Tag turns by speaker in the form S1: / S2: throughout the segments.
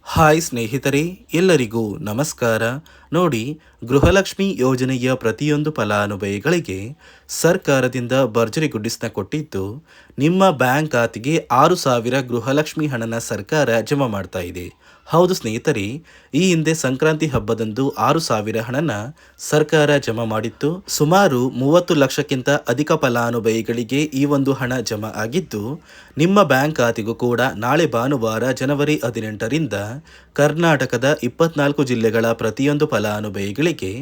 S1: Hi ಸ್ನೇಹಿತರೆ, ಎಲ್ಲರಿಗೂ ನಮಸ್ಕಾರ. ನೋಡಿ, ಗೃಹಲಕ್ಷ್ಮಿ ಯೋಜನೆಯ ಪ್ರತಿಯೊಂದು ಫಲಾನುಭವಿಗಳಿಗೆ ಸರ್ಕಾರದಿಂದ ಭರ್ಜರಿ ಗುಡ್ಡಿಸ್ನ ಕೊಟ್ಟಿದ್ದು, ನಿಮ್ಮ ಬ್ಯಾಂಕ್ ಖಾತೆಗೆ 6,000 ಗೃಹಲಕ್ಷ್ಮಿ ಹಣನ ಸರ್ಕಾರ ಜಮಾ ಮಾಡ್ತಾ ಇದೆ. ಹೌದು ಸ್ನೇಹಿತರೆ, ಈ ಹಿಂದೆ ಸಂಕ್ರಾಂತಿ ಹಬ್ಬದಂದು 6,000 ಹಣನ ಸರ್ಕಾರ ಜಮಾ ಮಾಡಿತ್ತು. ಸುಮಾರು 30 ಲಕ್ಷಕ್ಕಿಂತ ಅಧಿಕ ಫಲಾನುಭವಿಗಳಿಗೆ ಈ ಒಂದು ಹಣ ಜಮಾ ಆಗಿದ್ದು, ನಿಮ್ಮ ಬ್ಯಾಂಕ್ ಖಾತೆಗೂ ಕೂಡ ನಾಳೆ ಭಾನುವಾರ ಜನವರಿ 18ರಿಂದ ಕರ್ನಾಟಕದ 24 ಜಿಲ್ಲೆಗಳ ಪ್ರತಿಯೊಂದು ಫಲಾನುಭವಿಗಳಿಗೆ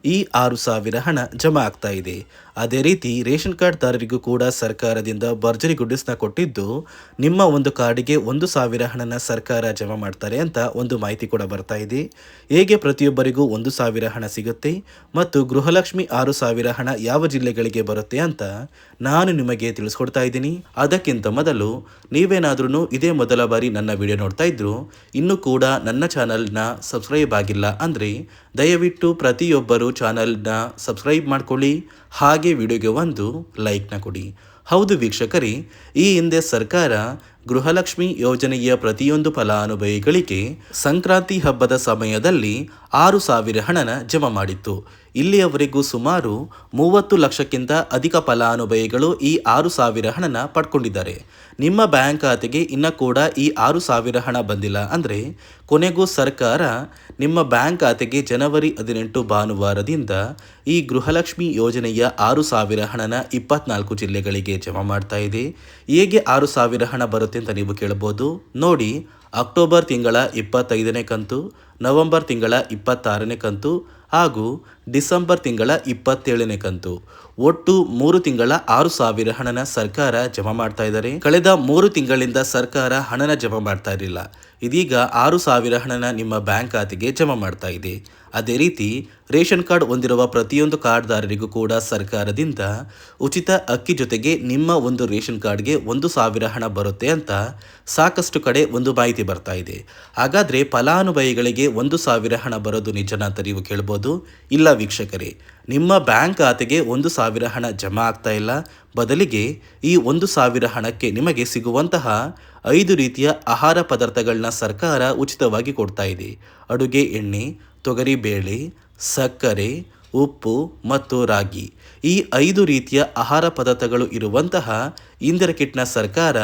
S1: ಈ 6,000 ಹಣ ಜಮಾ ಆಗ್ತಾ ಇದೆ. ಅದೇ ರೀತಿ ರೇಷನ್ ಕಾರ್ಡ್ದಾರರಿಗೂ ಕೂಡ ಸರ್ಕಾರದಿಂದ ಭರ್ಜರಿ ಗುಡ್ಡಿಸ್ನ ಕೊಟ್ಟಿದ್ದು, ನಿಮ್ಮ ಒಂದು ಕಾರ್ಡಿಗೆ 1,000 ಹಣನ ಸರ್ಕಾರ ಜಮಾ ಮಾಡ್ತಾರೆ ಅಂತ ಒಂದು ಮಾಹಿತಿ ಕೂಡ ಬರ್ತಾ ಇದೆ. ಹೇಗೆ ಪ್ರತಿಯೊಬ್ಬರಿಗೂ 1,000 ಹಣ ಸಿಗುತ್ತೆ ಮತ್ತು ಗೃಹಲಕ್ಷ್ಮಿ 6,000 ಹಣ ಯಾವ ಜಿಲ್ಲೆಗಳಿಗೆ ಬರುತ್ತೆ ಅಂತ ನಾನು ನಿಮಗೆ ತಿಳಿಸ್ಕೊಡ್ತಾ ಇದ್ದೀನಿ. ಅದಕ್ಕಿಂತ ಮೊದಲು ನೀವೇನಾದ್ರೂ ಇದೇ ಮೊದಲ ಬಾರಿ ನನ್ನ ವಿಡಿಯೋ ನೋಡ್ತಾ ಇದ್ರು, ಇನ್ನೂ ಕೂಡ ನನ್ನ ಚಾನಲ್ನ ಸಬ್ಸ್ಕ್ರೈಬ್ ಆಗಿಲ್ಲ ಅಂದರೆ ದಯವಿಟ್ಟು ಪ್ರತಿಯೊಬ್ಬರು ಚಾನಲ್ನ ಸಬ್ಸ್ಕ್ರೈಬ್ ಮಾಡ್ಕೊಳ್ಳಿ, ಹಾಗೆ ವಿಡಿಯೋಗೆ ಒಂದು ಲೈಕ್ನ ಕೊಡಿ. ಹೌದು ವೀಕ್ಷಕರೇ, ಈ ಹಿಂದೆ ಸರ್ಕಾರ ಗೃಹಲಕ್ಷ್ಮಿ ಯೋಜನೆಯ ಪ್ರತಿಯೊಂದು ಫಲಾನುಭವಿಗಳಿಗೆ ಸಂಕ್ರಾಂತಿ ಹಬ್ಬದ ಸಮಯದಲ್ಲಿ 6,000 ಹಣನ ಜಮಾ ಮಾಡಿತ್ತು. ಇಲ್ಲಿಯವರೆಗೂ ಸುಮಾರು 30 ಲಕ್ಷಕ್ಕಿಂತ ಅಧಿಕ ಫಲಾನುಭವಿಗಳು ಈ 6,000 ಹಣನ ಪಡ್ಕೊಂಡಿದ್ದಾರೆ. ನಿಮ್ಮ ಬ್ಯಾಂಕ್ ಖಾತೆಗೆ ಇನ್ನೂ ಕೂಡ ಈ 6,000 ಹಣ ಬಂದಿಲ್ಲ ಅಂದರೆ ಕೊನೆಗೂ ಸರ್ಕಾರ ನಿಮ್ಮ ಬ್ಯಾಂಕ್ ಖಾತೆಗೆ ಜನವರಿ 18 ಭಾನುವಾರದಿಂದ ಈ ಗೃಹಲಕ್ಷ್ಮಿ ಯೋಜನೆಯ 6,000 ಹಣನ 24 ಜಿಲ್ಲೆಗಳಿಗೆ ಜಮಾ ಮಾಡ್ತಾ ಇದೆ. ಹೇಗೆ 6,000 ಹಣ ಬರುತ್ತೆ ಅಂತ ನೀವು ಕೇಳಬಹುದು. ನೋಡಿ, ಅಕ್ಟೋಬರ್ ತಿಂಗಳ 25ನೇ ಕಂತು, ನವೆಂಬರ್ ತಿಂಗಳ 26ನೇ ಕಂತು ಹಾಗೂ ಡಿಸೆಂಬರ್ ತಿಂಗಳ 27ನೇ ಕಂತು, ಒಟ್ಟು 3 ತಿಂಗಳ 6,000 ಹಣನ ಸರ್ಕಾರ ಜಮಾ ಮಾಡ್ತಾ ಇದ್ದಾರೆ. ಕಳೆದ 3 ತಿಂಗಳಿಂದ ಸರ್ಕಾರ ಹಣನ ಜಮಾ ಮಾಡ್ತಾ ಇರಲಿಲ್ಲ. ಇದೀಗ 6,000 ಹಣನ ನಿಮ್ಮ ಬ್ಯಾಂಕ್ ಖಾತೆಗೆ ಜಮಾ ಮಾಡ್ತಾ ಇದೆ. ಅದೇ ರೀತಿ ರೇಷನ್ ಕಾರ್ಡ್ ಹೊಂದಿರುವ ಪ್ರತಿಯೊಂದು ಕಾರ್ಡ್ದಾರರಿಗೂ ಕೂಡ ಸರ್ಕಾರದಿಂದ ಉಚಿತ ಅಕ್ಕಿ ಜೊತೆಗೆ ನಿಮ್ಮ ಒಂದು ರೇಷನ್ ಕಾರ್ಡ್ಗೆ 1,000 ಹಣ ಬರುತ್ತೆ ಅಂತ ಸಾಕಷ್ಟು ಕಡೆ ಒಂದು ಮಾಹಿತಿ ಬರ್ತಾ ಇದೆ. ಹಾಗಾದರೆ ಫಲಾನುಭವಿಗಳಿಗೆ 1,000 ಹಣ ಬರೋದು ನಿಜನಾ ಅಂತ ನೀವು ಕೇಳ್ಬೋದು. ಇಲ್ಲ ವೀಕ್ಷಕರೇ, ನಿಮ್ಮ ಬ್ಯಾಂಕ್ ಖಾತೆಗೆ 1,000 ಹಣ ಜಮಾ ಆಗ್ತಾ ಇಲ್ಲ. ಬದಲಿಗೆ ಈ 1,000 ಹಣಕ್ಕೆ ನಿಮಗೆ ಸಿಗುವಂತಹ 5 ರೀತಿಯ ಆಹಾರ ಪದಾರ್ಥಗಳನ್ನ ಸರ್ಕಾರ ಉಚಿತವಾಗಿ ಕೊಡ್ತಾ ಇದೆ. ಅಡುಗೆ ಎಣ್ಣೆ, ತೊಗರಿಬೇಳೆ, ಸಕ್ಕರೆ, ಉಪ್ಪು ಮತ್ತು ರಾಗಿ, ಈ 5 ರೀತಿಯ ಆಹಾರ ಪದಾರ್ಥಗಳು ಇರುವಂತಹ ಇಂದಿರಾ ಕಿಟ್ನ ಸರ್ಕಾರ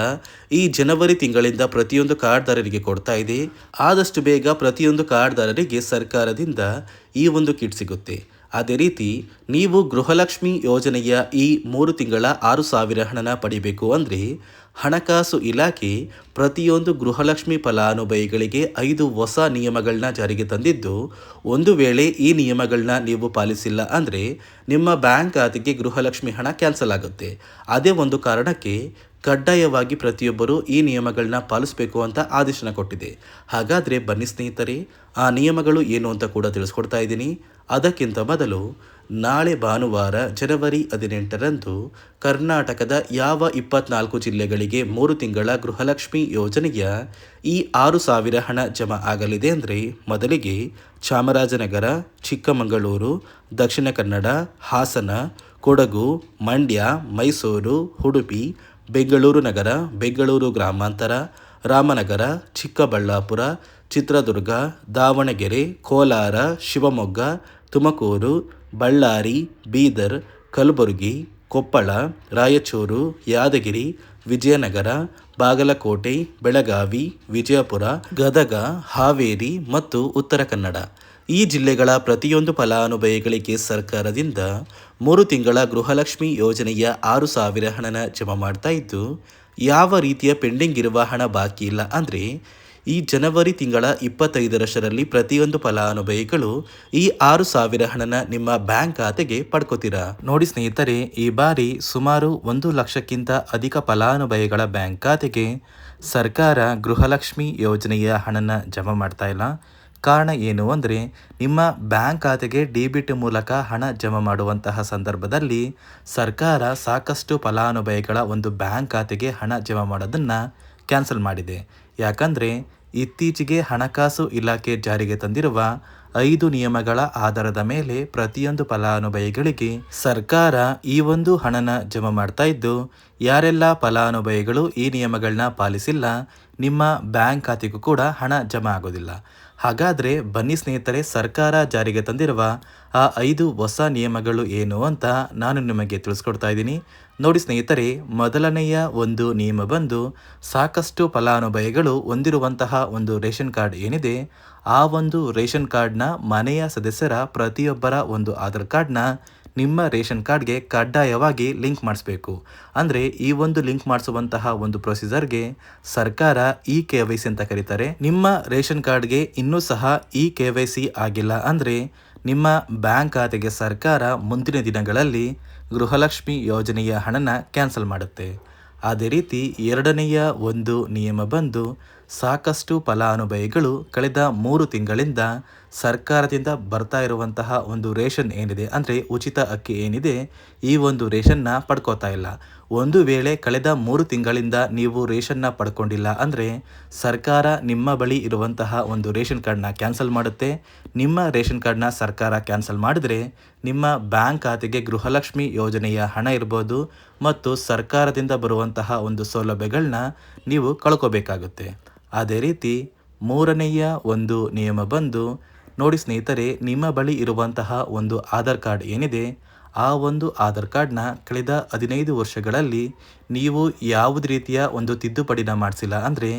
S1: ಈ ಜನವರಿ ತಿಂಗಳಿಂದ ಪ್ರತಿಯೊಂದು ಕಾರ್ಡ್ದಾರರಿಗೆ ಕೊಡ್ತಾ ಇದೆ. ಆದಷ್ಟು ಬೇಗ ಪ್ರತಿಯೊಂದು ಕಾರ್ಡ್ದಾರರಿಗೆ ಸರ್ಕಾರದಿಂದ ಈ ಒಂದು ಕಿಟ್ ಸಿಗುತ್ತೆ. ಅದೇ ರೀತಿ ನೀವು ಗೃಹಲಕ್ಷ್ಮಿ ಯೋಜನೆಯ ಈ 3 ತಿಂಗಳ 6,000 ಹಣನ ಪಡಿಬೇಕು ಅಂದರೆ ಹಣಕಾಸು ಇಲಾಖೆ ಪ್ರತಿಯೊಂದು ಗೃಹಲಕ್ಷ್ಮಿ ಫಲಾನುಭವಿಗಳಿಗೆ 5 ಹೊಸ ನಿಯಮಗಳನ್ನ ಜಾರಿಗೆ ತಂದಿದ್ದು, ಒಂದು ವೇಳೆ ಈ ನಿಯಮಗಳನ್ನ ನೀವು ಪಾಲಿಸಿಲ್ಲ ಅಂದರೆ ನಿಮ್ಮ ಬ್ಯಾಂಕ್ ಖಾತೆಗೆ ಗೃಹಲಕ್ಷ್ಮಿ ಹಣ ಕ್ಯಾನ್ಸಲ್ ಆಗುತ್ತೆ. ಅದೇ ಒಂದು ಕಾರಣಕ್ಕೆ ಕಡ್ಡಾಯವಾಗಿ ಪ್ರತಿಯೊಬ್ಬರು ಈ ನಿಯಮಗಳನ್ನ ಪಾಲಿಸಬೇಕು ಅಂತ ಆದೇಶನ ಕೊಟ್ಟಿದೆ. ಹಾಗಾದರೆ ಬನ್ನಿ ಸ್ನೇಹಿತರೆ, ಆ ನಿಯಮಗಳು ಏನು ಅಂತ ಕೂಡ ತಿಳಿಸ್ಕೊಡ್ತಾ ಇದ್ದೀನಿ. ಅದಕ್ಕಿಂತ ಮೊದಲು ನಾಳೆ ಭಾನುವಾರ ಜನವರಿ 18ರಂದು ಕರ್ನಾಟಕದ ಯಾವ 24 ಜಿಲ್ಲೆಗಳಿಗೆ 3 ತಿಂಗಳ ಗೃಹಲಕ್ಷ್ಮಿ ಯೋಜನೆಯ ಈ 6,000 ಹಣ ಜಮಾ ಆಗಲಿದೆ ಅಂದರೆ ಮೊದಲಿಗೆ ಚಾಮರಾಜನಗರ, ಚಿಕ್ಕಮಗಳೂರು, ದಕ್ಷಿಣ ಕನ್ನಡ, ಹಾಸನ, ಕೊಡಗು, ಮಂಡ್ಯ, ಮೈಸೂರು, ಉಡುಪಿ, ಬೆಂಗಳೂರು ನಗರ, ಬೆಂಗಳೂರು ಗ್ರಾಮಾಂತರ, ರಾಮನಗರ, ಚಿಕ್ಕಬಳ್ಳಾಪುರ, ಚಿತ್ರದುರ್ಗ, ದಾವಣಗೆರೆ, ಕೋಲಾರ, ಶಿವಮೊಗ್ಗ, ತುಮಕೂರು, ಬಳ್ಳಾರಿ, ಬೀದರ್, ಕಲಬುರಗಿ, ಕೊಪ್ಪಳ, ರಾಯಚೂರು, ಯಾದಗಿರಿ, ವಿಜಯನಗರ, ಬಾಗಲಕೋಟೆ, ಬೆಳಗಾವಿ, ವಿಜಯಪುರ, ಗದಗ, ಹಾವೇರಿ ಮತ್ತು ಉತ್ತರ ಕನ್ನಡ, ಈ ಜಿಲ್ಲೆಗಳ ಪ್ರತಿಯೊಂದು ಫಲಾನುಭವಿಗಳಿಗೆ ಸರ್ಕಾರದಿಂದ 3 ತಿಂಗಳ ಗೃಹಲಕ್ಷ್ಮಿ ಯೋಜನೆಯ 6,000 ಹಣನ ಜಮಾ ಮಾಡ್ತಾ ಇದ್ದು, ಯಾವ ರೀತಿಯ ಪೆಂಡಿಂಗ್ ಇರುವ ಹಣ ಬಾಕಿ ಇಲ್ಲ ಅಂದರೆ ಈ ಜನವರಿ ತಿಂಗಳ 25ರಷ್ಟರಲ್ಲಿ ಪ್ರತಿಯೊಂದು ಫಲಾನುಭವಿಗಳು ಈ 6,000 ಹಣನ ನಿಮ್ಮ ಬ್ಯಾಂಕ್ ಖಾತೆಗೆ ಪಡ್ಕೋತೀರಾ. ನೋಡಿ ಸ್ನೇಹಿತರೆ, ಈ ಬಾರಿ ಸುಮಾರು 1 ಲಕ್ಷಕ್ಕಿಂತ ಅಧಿಕ ಫಲಾನುಭವಿಗಳ ಬ್ಯಾಂಕ್ ಖಾತೆಗೆ ಸರ್ಕಾರ ಗೃಹಲಕ್ಷ್ಮಿ ಯೋಜನೆಯ ಹಣನ ಜಮಾ ಮಾಡ್ತಾ ಇಲ್ಲ. ಕಾರಣ ಏನು ಅಂದರೆ ನಿಮ್ಮ ಬ್ಯಾಂಕ್ ಖಾತೆಗೆ ಡೆಬಿಟ್ ಮೂಲಕ ಹಣ ಜಮಾ ಮಾಡುವಂತಹ ಸಂದರ್ಭದಲ್ಲಿ ಸರ್ಕಾರ ಸಾಕಷ್ಟು ಫಲಾನುಭವಿಗಳ ಒಂದು ಬ್ಯಾಂಕ್ ಖಾತೆಗೆ ಹಣ ಜಮಾ ಮಾಡೋದನ್ನು ಕ್ಯಾನ್ಸಲ್ ಮಾಡಿದೆ. ಯಾಕಂದರೆ ಇತ್ತೀಚೆಗೆ ಹಣಕಾಸು ಇಲಾಖೆ ಜಾರಿಗೆ ತಂದಿರುವ 5 ನಿಯಮಗಳ ಆಧಾರದ ಮೇಲೆ ಪ್ರತಿಯೊಂದು ಫಲಾನುಭವಿಗಳಿಗೆ ಸರ್ಕಾರ ಈ ಒಂದು ಹಣನ ಜಮಾ ಮಾಡ್ತಾ ಇದ್ದು, ಯಾರೆಲ್ಲ ಫಲಾನುಭವಿಗಳು ಈ ನಿಯಮಗಳನ್ನ ಪಾಲಿಸಿಲ್ಲ, ನಿಮ್ಮ ಬ್ಯಾಂಕ್ ಖಾತೆಗೂ ಕೂಡ ಹಣ ಜಮಾ ಆಗೋದಿಲ್ಲ. ಹಾಗಾದರೆ ಬನ್ನಿ ಸ್ನೇಹಿತರೆ, ಸರ್ಕಾರ ಜಾರಿಗೆ ತಂದಿರುವ ಆ 5 ಹೊಸ ನಿಯಮಗಳು ಏನು ಅಂತ ನಾನು ನಿಮಗೆ ತಿಳಿಸ್ಕೊಡ್ತಾ ಇದ್ದೀನಿ. ನೋಡಿ ಸ್ನೇಹಿತರೆ, ಮೊದಲನೆಯ ಒಂದು ನಿಯಮ ಬಂದು ಸಾಕಷ್ಟು ಫಲಾನುಭವಿಗಳು ಹೊಂದಿರುವಂತಹ ಒಂದು ರೇಷನ್ ಕಾರ್ಡ್ ಏನಿದೆ, ಆ ಒಂದು ರೇಷನ್ ಕಾರ್ಡ್ನ ಮನೆಯ ಸದಸ್ಯರ ಪ್ರತಿಯೊಬ್ಬರ ಒಂದು ಆಧಾರ್ ಕಾರ್ಡ್ನ ನಿಮ್ಮ ರೇಷನ್ ಕಾರ್ಡ್ಗೆ ಕಡ್ಡಾಯವಾಗಿ ಲಿಂಕ್ ಮಾಡಿಸ್ಬೇಕು. ಅಂದರೆ ಈ ಒಂದು ಲಿಂಕ್ ಮಾಡಿಸುವಂತಹ ಒಂದು ಪ್ರೊಸೀಜರ್ಗೆ ಸರ್ಕಾರ KYC ಅಂತ ಕರೀತಾರೆ. ನಿಮ್ಮ ರೇಷನ್ ಕಾರ್ಡ್ಗೆ ಇನ್ನೂ ಸಹ KYC ಆಗಿಲ್ಲ ಅಂದರೆ ನಿಮ್ಮ ಬ್ಯಾಂಕ್ ಖಾತೆಗೆ ಸರ್ಕಾರ ಮುಂದಿನ ದಿನಗಳಲ್ಲಿ ಗೃಹಲಕ್ಷ್ಮಿ ಯೋಜನೆಯ ಹಣನ ಕ್ಯಾನ್ಸಲ್ ಮಾಡುತ್ತೆ. ಅದೇ ರೀತಿ ಎರಡನೆಯ ಒಂದು ನಿಯಮ ಬಂದು ಸಾಕಷ್ಟು ಫಲಾನುಭವಿಗಳು ಕಳೆದ 3 ತಿಂಗಳಿಂದ ಸರ್ಕಾರದಿಂದ ಬರ್ತಾ ಇರುವಂತಹ ಒಂದು ರೇಷನ್ ಏನಿದೆ, ಅಂದರೆ ಉಚಿತ ಅಕ್ಕಿ ಏನಿದೆ, ಈ ಒಂದು ರೇಷನ್ನ ಪಡ್ಕೋತಾ ಇಲ್ಲ. ಒಂದು ವೇಳೆ ಕಳೆದ 3 ತಿಂಗಳಿಂದ ನೀವು ರೇಷನ್ನ ಪಡ್ಕೊಂಡಿಲ್ಲ ಅಂದರೆ ಸರ್ಕಾರ ನಿಮ್ಮ ಬಳಿ ಇರುವಂತಹ ಒಂದು ರೇಷನ್ ಕಾರ್ಡ್ನ ಕ್ಯಾನ್ಸಲ್ ಮಾಡುತ್ತೆ. ನಿಮ್ಮ ರೇಷನ್ ಕಾರ್ಡ್ನ ಸರ್ಕಾರ ಕ್ಯಾನ್ಸಲ್ ಮಾಡಿದರೆ ನಿಮ್ಮ ಬ್ಯಾಂಕ್ ಖಾತೆಗೆ ಗೃಹಲಕ್ಷ್ಮಿ ಯೋಜನೆಯ ಹಣ ಇರ್ಬೋದು ಮತ್ತು ಸರ್ಕಾರದಿಂದ ಬರುವಂತಹ ಒಂದು ಸೌಲಭ್ಯಗಳನ್ನ ನೀವು ಕಳ್ಕೋಬೇಕಾಗುತ್ತೆ. ಅದೇ ರೀತಿ ಮೂರನೆಯ ಒಂದು ನಿಯಮ ಬಂದು ನೋಡಿ ಸ್ನೇಹಿತರೆ, ನಿಮ್ಮ ಬಳಿ ಇರುವಂತಹ ಒಂದು ಆಧಾರ್ ಕಾರ್ಡ್ ಏನಿದೆ, ಆ ಒಂದು ಆಧಾರ್ ಕಾರ್ಡ್ನ ಕಳೆದ 15 ವರ್ಷಗಳಲ್ಲಿ ನೀವು ಯಾವುದೇ ರೀತಿಯ ಒಂದು ತಿದ್ದುಪಡಿನ ಮಾಡಿಸಿಲ್ಲ ಅಂದರೆ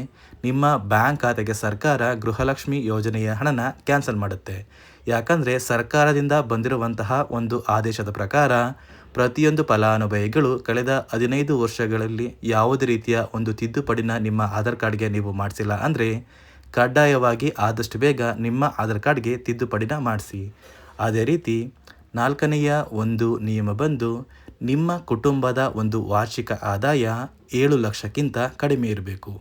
S1: ನಿಮ್ಮ ಬ್ಯಾಂಕ್ ಖಾತೆಗೆ ಸರ್ಕಾರ ಗೃಹಲಕ್ಷ್ಮಿ ಯೋಜನೆಯ ಹಣನ ಕ್ಯಾನ್ಸಲ್ ಮಾಡುತ್ತೆ. ಯಾಕಂದರೆ ಸರ್ಕಾರದಿಂದ ಬಂದಿರುವಂತಹ ಒಂದು ಆದೇಶದ ಪ್ರಕಾರ ಪ್ರತಿಯೊಂದು ಫಲಾನುಭವಿಗಳು ಕಳೆದ 15 ವರ್ಷಗಳಲ್ಲಿ ಯಾವುದೇ ರೀತಿಯ ಒಂದು ತಿದ್ದುಪಡಿನ ನಿಮ್ಮ ಆಧಾರ್ ಕಾರ್ಡ್ಗೆ ನೀವು ಮಾಡಿಸಿಲ್ಲ ಅಂದರೆ ಕಡ್ಡಾಯವಾಗಿ ಆದಷ್ಟು ಬೇಗ ನಿಮ್ಮ ಆಧಾರ್ ಕಾರ್ಡ್ಗೆ ತಿದ್ದುಪಡಿನ ಮಾಡಿಸಿ. ಅದೇ ರೀತಿ ನಾಲ್ಕನೆಯ ಒಂದು ನಿಯಮ ಬಂದು ನಿಮ್ಮ ಕುಟುಂಬದ ಒಂದು ವಾರ್ಷಿಕ ಆದಾಯ 7 ಲಕ್ಷಕ್ಕಿಂತ ಕಡಿಮೆ ಇರಬೇಕು.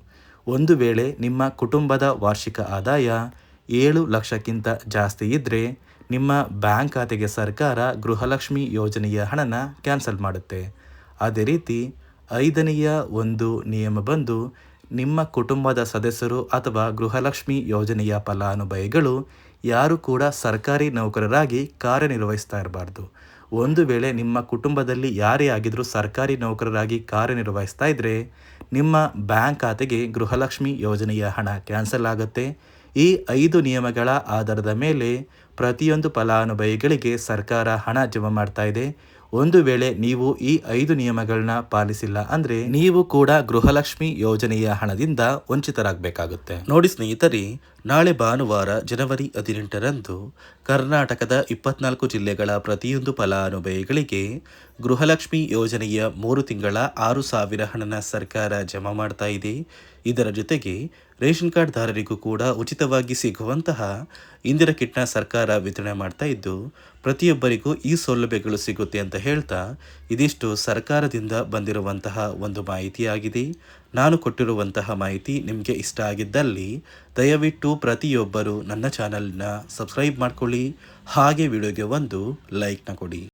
S1: ಒಂದು ವೇಳೆ ನಿಮ್ಮ ಕುಟುಂಬದ ವಾರ್ಷಿಕ ಆದಾಯ 7 ಲಕ್ಷಕ್ಕಿಂತ ಜಾಸ್ತಿ ಇದ್ದರೆ ನಿಮ್ಮ ಬ್ಯಾಂಕ್ ಖಾತೆಗೆ ಸರ್ಕಾರ ಗೃಹಲಕ್ಷ್ಮಿ ಯೋಜನೆಯ ಹಣನ ಕ್ಯಾನ್ಸಲ್ ಮಾಡುತ್ತೆ. ಅದೇ ರೀತಿ ಐದನೆಯ ಒಂದು ನಿಯಮ ಬಂದು ನಿಮ್ಮ ಕುಟುಂಬದ ಸದಸ್ಯರು ಅಥವಾ ಗೃಹಲಕ್ಷ್ಮಿ ಯೋಜನೆಯ ಫಲಾನುಭವಿಗಳು ಯಾರು ಕೂಡ ಸರ್ಕಾರಿ ನೌಕರರಾಗಿ ಕಾರ್ಯನಿರ್ವಹಿಸ್ತಾ ಇರಬಾರ್ದು. ಒಂದು ವೇಳೆ ನಿಮ್ಮ ಕುಟುಂಬದಲ್ಲಿ ಯಾರೇ ಆಗಿದ್ರೂ ಸರ್ಕಾರಿ ನೌಕರರಾಗಿ ಕಾರ್ಯನಿರ್ವಹಿಸ್ತಾ ಇದ್ದರೆ ನಿಮ್ಮ ಬ್ಯಾಂಕ್ ಖಾತೆಗೆ ಗೃಹಲಕ್ಷ್ಮಿ ಯೋಜನೆಯ ಹಣ ಕ್ಯಾನ್ಸಲ್ ಆಗುತ್ತೆ. ಈ 5 ನಿಯಮಗಳ ಆಧಾರದ ಮೇಲೆ ಪ್ರತಿಯೊಂದು ಫಲಾನುಭವಿಗಳಿಗೆ ಸರ್ಕಾರ ಹಣ ಜಮಾ ಮಾಡ್ತಾ ಇದೆ. ಒಂದು ವೇಳೆ ನೀವು ಈ 5 ನಿಯಮಗಳನ್ನ ಪಾಲಿಸಿಲ್ಲ ಅಂದರೆ ನೀವು ಕೂಡ ಗೃಹಲಕ್ಷ್ಮಿ ಯೋಜನೆಯ ಹಣದಿಂದ ವಂಚಿತರಾಗಬೇಕಾಗುತ್ತೆ. ನೋಡಿ ಸ್ನೇಹಿತರೆ, ನಾಳೆ ಭಾನುವಾರ ಜನವರಿ 18ರಂದು ಕರ್ನಾಟಕದ 24 ಜಿಲ್ಲೆಗಳ ಪ್ರತಿಯೊಂದು ಫಲಾನುಭವಿಗಳಿಗೆ ಗೃಹಲಕ್ಷ್ಮಿ ಯೋಜನೆಯ 3 ತಿಂಗಳ 6,000 ಹಣನ ಸರ್ಕಾರ ಜಮಾ ಮಾಡ್ತಾ ಇದೆ. ಇದರ ಜೊತೆಗೆ ರೇಷನ್ ಕಾರ್ಡ್ ದಾರರಿಗೂ ಕೂಡ ಉಚಿತವಾಗಿ ಸಿಗುವಂತಹ ಇಂದಿರಾ ಕಿಟ್ನ ಸರ್ಕಾರ ವಿತರಣೆ ಮಾಡ್ತಾ ಇದ್ದು ಪ್ರತಿಯೊಬ್ಬರಿಗೂ ಈ ಸೌಲಭ್ಯಗಳು ಸಿಗುತ್ತೆ ಅಂತ ಹೇಳ್ತಾ, ಇದಿಷ್ಟು ಸರ್ಕಾರದಿಂದ ಬಂದಿರುವಂತಹ ಒಂದು ಮಾಹಿತಿಯಾಗಿದೆ. ನಾನು ಕೊಟ್ಟಿರುವಂತಹ ಮಾಹಿತಿ ನಿಮಗೆ ಇಷ್ಟ ಆಗಿದ್ದಲ್ಲಿ ದಯವಿಟ್ಟು ಪ್ರತಿಯೊಬ್ಬರು ನನ್ನ ಚಾನಲ್ನ ಸಬ್ಸ್ಕ್ರೈಬ್ ಮಾಡ್ಕೊಳ್ಳಿ, ಹಾಗೆ ವಿಡಿಯೋಗೆ ಒಂದು ಲೈಕ್ನ ಕೊಡಿ.